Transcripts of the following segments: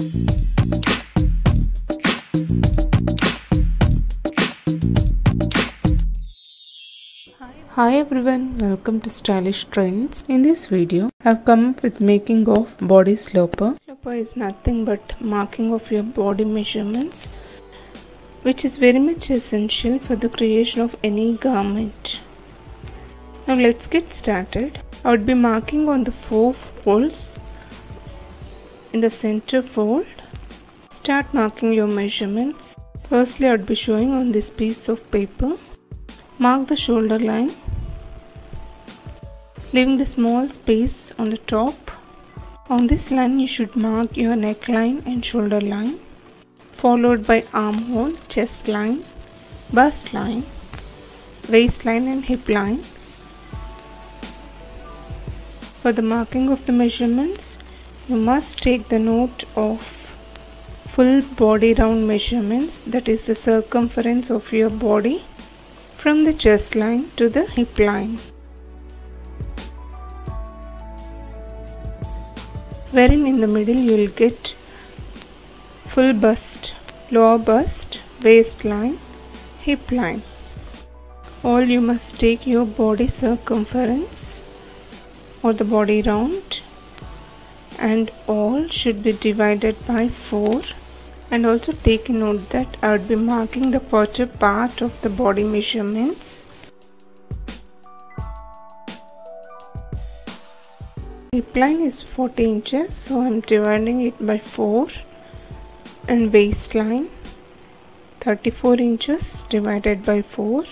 Hi everyone, welcome to Stylish Trends. In this video, I have come up with making of body sloper. Sloper is nothing but marking of your body measurements, which is very much essential for the creation of any garment. Now let's get started. I would be marking on the 4 folds in the center fold. Start marking your measurements. Firstly, I would be showing on this piece of paper. Mark the shoulder line, leaving the small space on the top. On this line you should mark your neckline and shoulder line, followed by armhole, chest line, bust line, waistline and hip line. For the marking of the measurements, you must take the note of full body round measurements, that is the circumference of your body from the chest line to the hip line, wherein in the middle you will get full bust, lower bust, waistline, hip line. All you must take your body circumference or the body round, and all should be divided by 4. And also take a note that I would be marking the posture part of the body measurements. Hip line is 40 inches, so I am dividing it by 4. And waistline 34 inches divided by 4.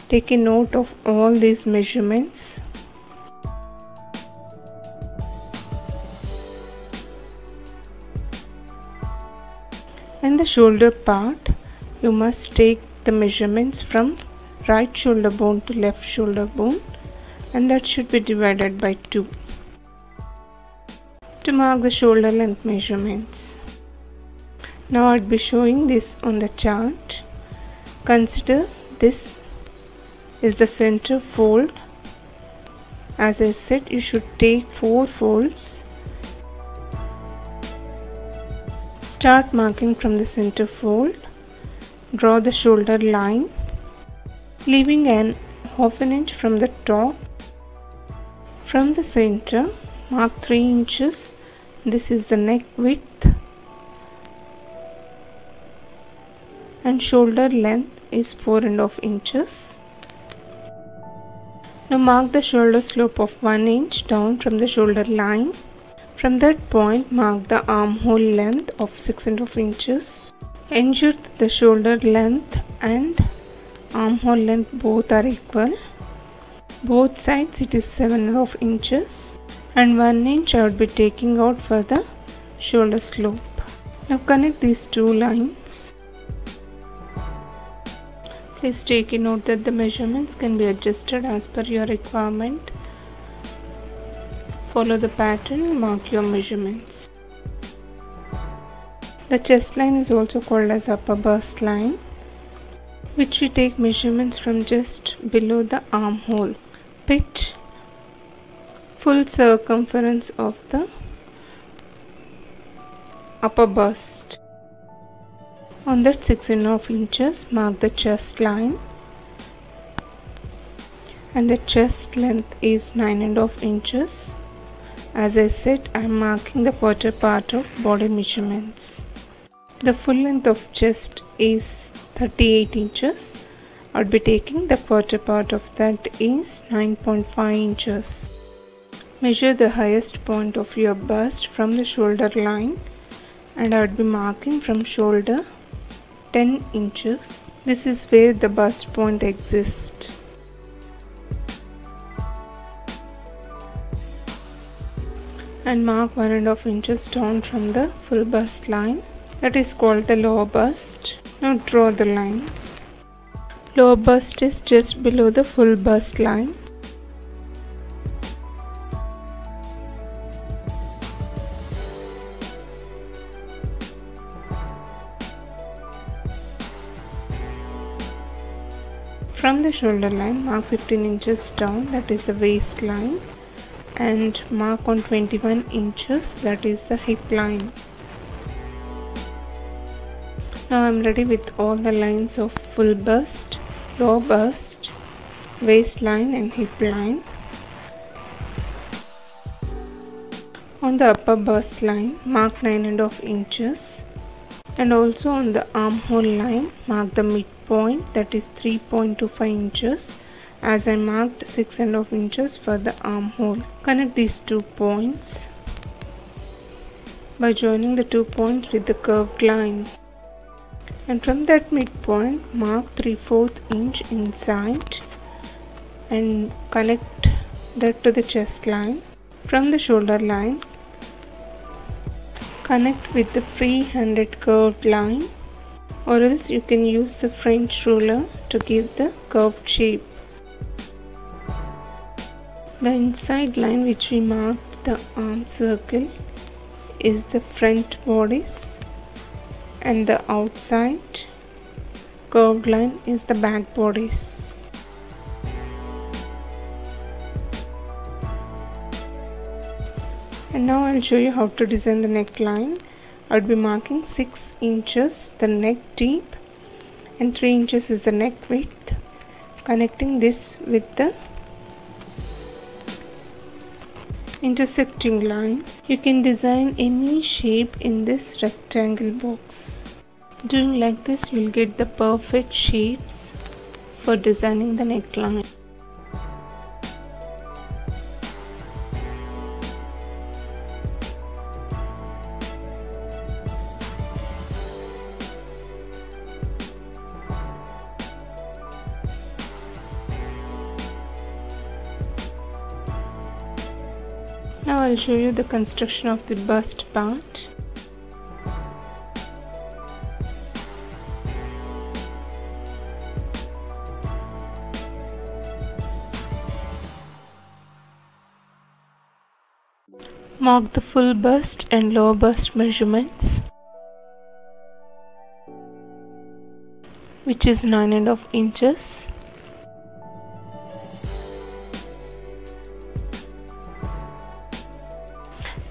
Take a note of all these measurements. And the shoulder part, you must take the measurements from right shoulder bone to left shoulder bone, and that should be divided by 2. To mark the shoulder length measurements. Now I'd be showing this on the chart. Consider this is the center fold. As I said, you should take 4 folds. Start marking from the center fold. Draw the shoulder line, leaving an ½ inch from the top. From the center, mark 3 inches. This is the neck width, and shoulder length is 4½ inches. Now mark the shoulder slope of 1 inch down from the shoulder line. From that point, mark the armhole length of 6½ inches. Ensure that the shoulder length and armhole length both are equal. Both sides it is 7½ inches, and 1 inch I would be taking out for the shoulder slope. Now connect these 2 lines. Please take a note that the measurements can be adjusted as per your requirement. Follow the pattern, mark your measurements. The chest line is also called as upper bust line, which we take measurements from just below the armhole. Pitch full circumference of the upper bust. On that 6½ inches, mark the chest line, and the chest length is 9½ inches. As I said, I am marking the quarter part of body measurements. The full length of chest is 38 inches. I would be taking the quarter part of that is 9.5 inches. Measure the highest point of your bust from the shoulder line, and I would be marking from shoulder 10 inches. This is where the bust point exists. And mark 1½ inches down from the full bust line, that is called the lower bust. Now draw the lines. Lower bust is just below the full bust line. From the shoulder line, mark 15 inches down, that is the waistline, and mark on 21 inches, that is the hip line. Now I am ready with all the lines of full bust, low bust, waistline and hip line. On the upper bust line, mark 9.5 inches, and also on the armhole line, mark the midpoint, that is 3.25 inches, as I marked 6.5 inches for the armhole. Connect these 2 points by joining the 2 points with the curved line, and from that midpoint mark 3/4 inch inside and connect that to the chest line. From the shoulder line, connect with the free-handed curved line, or else you can use the French ruler to give the curved shape. The inside line which we marked the arm circle is the front bodice, and the outside curved line is the back bodice. And now I'll show you how to design the neckline. I would be marking 6 inches the neck deep and 3 inches is the neck width, connecting this with the intersecting lines. You can design any shape in this rectangle box. Doing like this, you will get the perfect shapes for designing the neckline. Now I'll show you the construction of the bust part. Mark the full bust and lower bust measurements, which is 9.5 inches.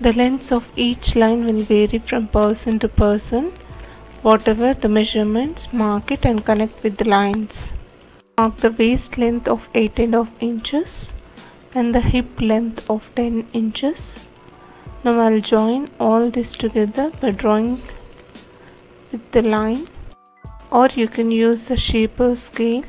The lengths of each line will vary from person to person. Whatever the measurements, mark it and connect with the lines. Mark the waist length of 8.5 inches and the hip length of 10 inches. Now I'll join all this together by drawing with the line, or you can use the shaper scale.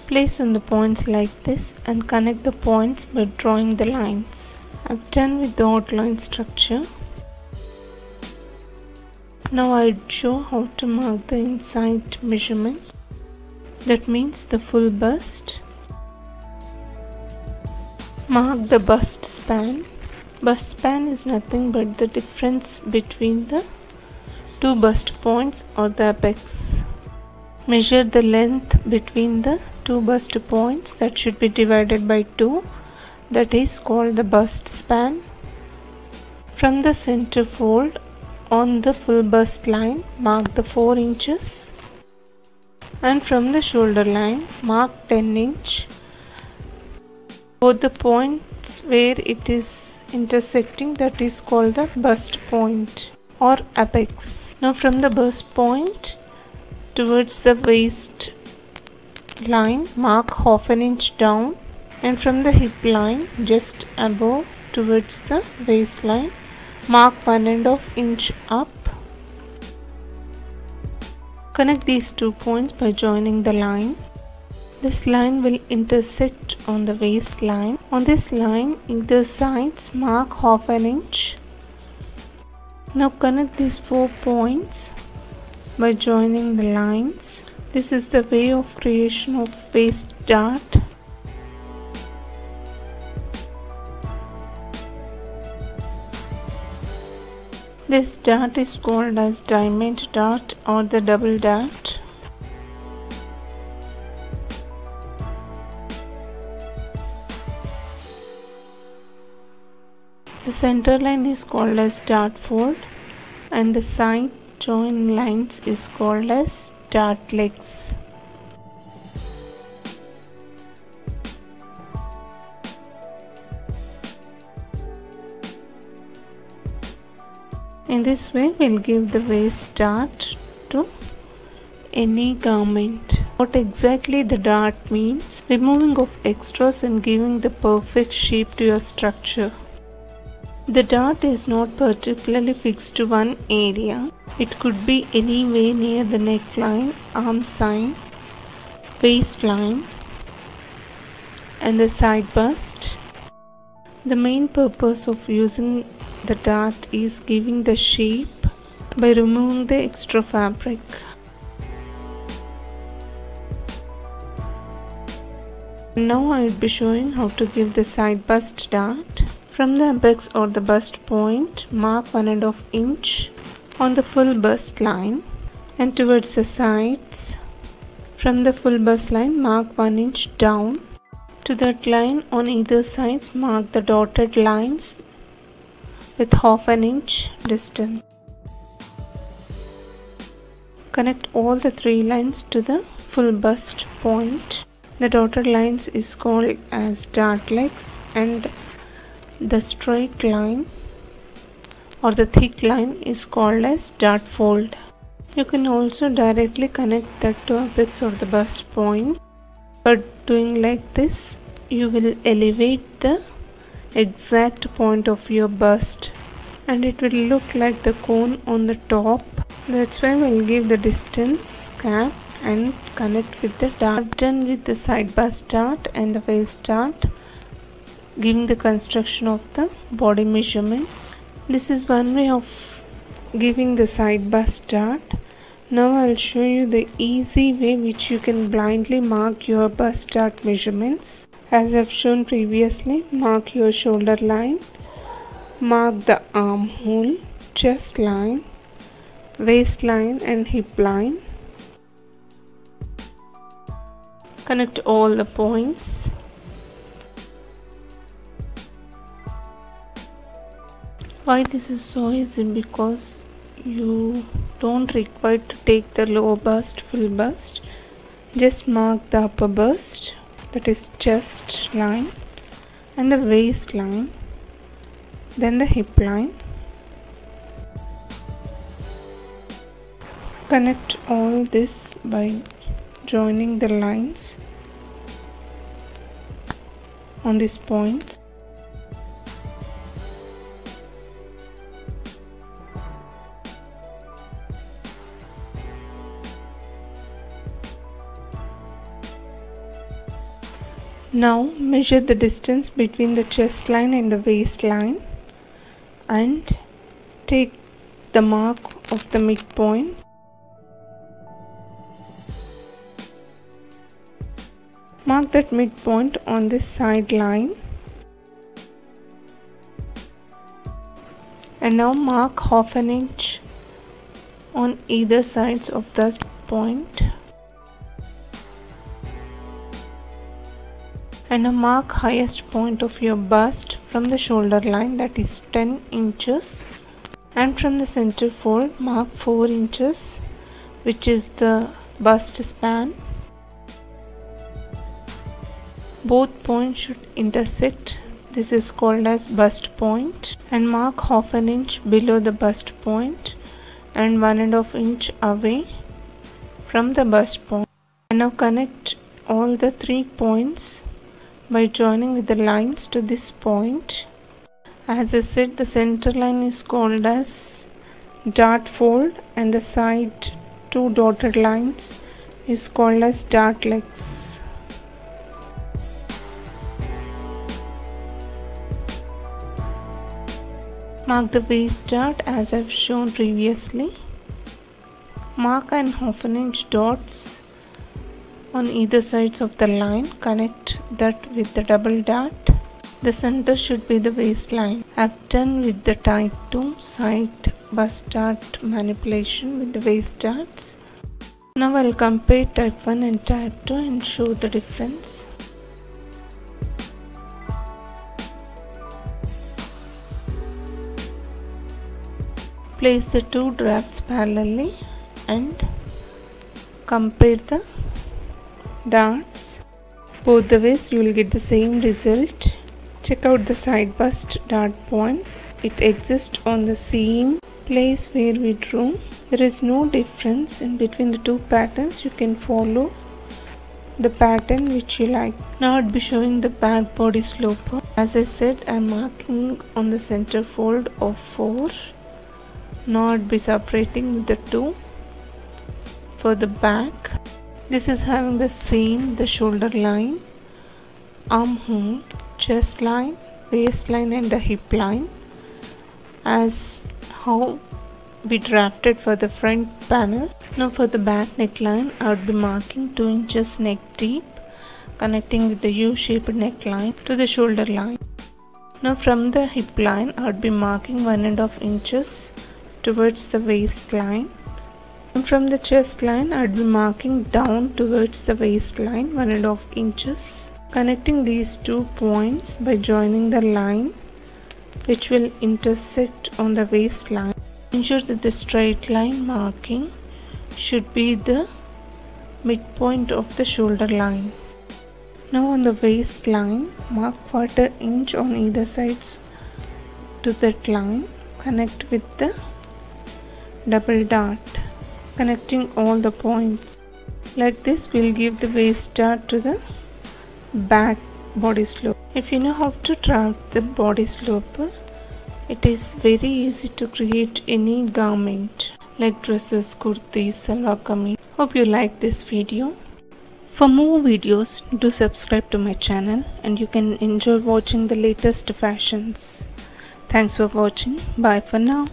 Place on the points like this and connect the points by drawing the lines. I've done with the outline structure. Now I'd show how to mark the inside measurement. That means the full bust. Mark the bust span. Bust span is nothing but the difference between the 2 bust points or the apex. Measure the length between the 2 bust points, that should be divided by 2, that is called the bust span. From the center fold on the full bust line, mark the 4 inches, and from the shoulder line mark 10 inch. Both the points where it is intersecting, that is called the bust point or apex. Now from the bust point towards the waist line, mark 1/2 inch down, and from the hip line just above towards the waistline, mark 1.5 inch up. Connect these 2 points by joining the line. This line will intersect on the waistline. On this line, either sides mark 1/2 inch. Now connect these 4 points by joining the lines. This is the way of creation of waist dart. This dart is called as diamond dart or the double dart. The center line is called as dart fold, and the side join lines is called as dart legs. In this way, we'll give the waist dart to any garment. What exactly the dart means? Removing of extras and giving the perfect shape to your structure. The dart is not particularly fixed to one area. It could be anywhere near the neckline, arm side, waistline, and the side bust. The main purpose of using the dart is giving the shape by removing the extra fabric. Now I will be showing how to give the side bust dart. From the apex or the bust point, mark 1.5 inch on the full bust line and towards the sides. From the full bust line, mark 1 inch down. To that line on either sides, mark the dotted lines with 1/2 inch distance. Connect all the 3 lines to the full bust point. The dotted lines is called as dart legs and the straight line or the thick line is called as dart fold. You can also directly connect that to apex or the bust point. But doing like this, you will elevate the exact point of your bust and it will look like the cone on the top. That's why we'll give the distance cap and connect with the dart. I've done with the side bust dart and the waist dart, giving the construction of the body measurements. This is one way of giving the side bust dart. Now I'll show you the easy way which you can blindly mark your bust dart measurements. As I've shown previously, mark your shoulder line, mark the armhole, chest line, waistline and hip line. Connect all the points. Why this is so easy? Because you don't require to take the lower bust, full bust. Just mark the upper bust, that is chest line, and the waistline, then the hip line. Connect all this by joining the lines on these points. Now measure the distance between the chest line and the waistline and take the mark of the midpoint. Mark that midpoint on this side line and now mark 1/2 inch on either sides of this point and now mark highest point of your bust from the shoulder line, that is 10 inches, and from the center fold mark 4 inches, which is the bust span. Both points should intersect. This is called as bust point, and mark 1/2 inch below the bust point and 1.5 inch away from the bust point. And now connect all the 3 points by joining with the lines to this point. As I said, the center line is called as dart fold and the side 2 dotted lines is called as dart legs. Mark the waist dart as I've shown previously. Mark an 1/2 inch dots on either sides of the line. Connect that with the double dart. The center should be the waistline. I've done with the type 2 side bust dart manipulation with the waist darts. Now I'll compare type 1 and type 2 and show the difference. Place the 2 drafts parallelly and compare the darts. Both the ways you will get the same result. Check out the side bust dart points. It exists on the seam place where we drew, there is no difference in between the two patterns. You can follow the pattern which you like. Now I'd be showing the back body sloper. As I said, I'm marking on the center fold of 4. Now I'd be separating the 2 for the back. This is having the same, the shoulder line, armhole, chest line, waistline and the hip line as how we drafted for the front panel. Now for the back neckline, I would be marking 2 inches neck deep, connecting with the U-shaped neckline to the shoulder line. Now from the hip line, I would be marking 1.5 inches towards the waistline. And from the chest line, I would be marking down towards the waistline 1.5 inches, connecting these 2 points by joining the line which will intersect on the waistline. Ensure that the straight line marking should be the midpoint of the shoulder line. Now on the waistline, mark 1/4 inch on either sides to that line. Connect with the double dot, connecting all the points. Like this will give the waist dart to the back body slope. If you know how to draft the body sloper, it is very easy to create any garment like dresses, kurtis, salwar kameez. Hope you like this video. For more videos, do subscribe to my channel and you can enjoy watching the latest fashions. Thanks for watching. Bye for now.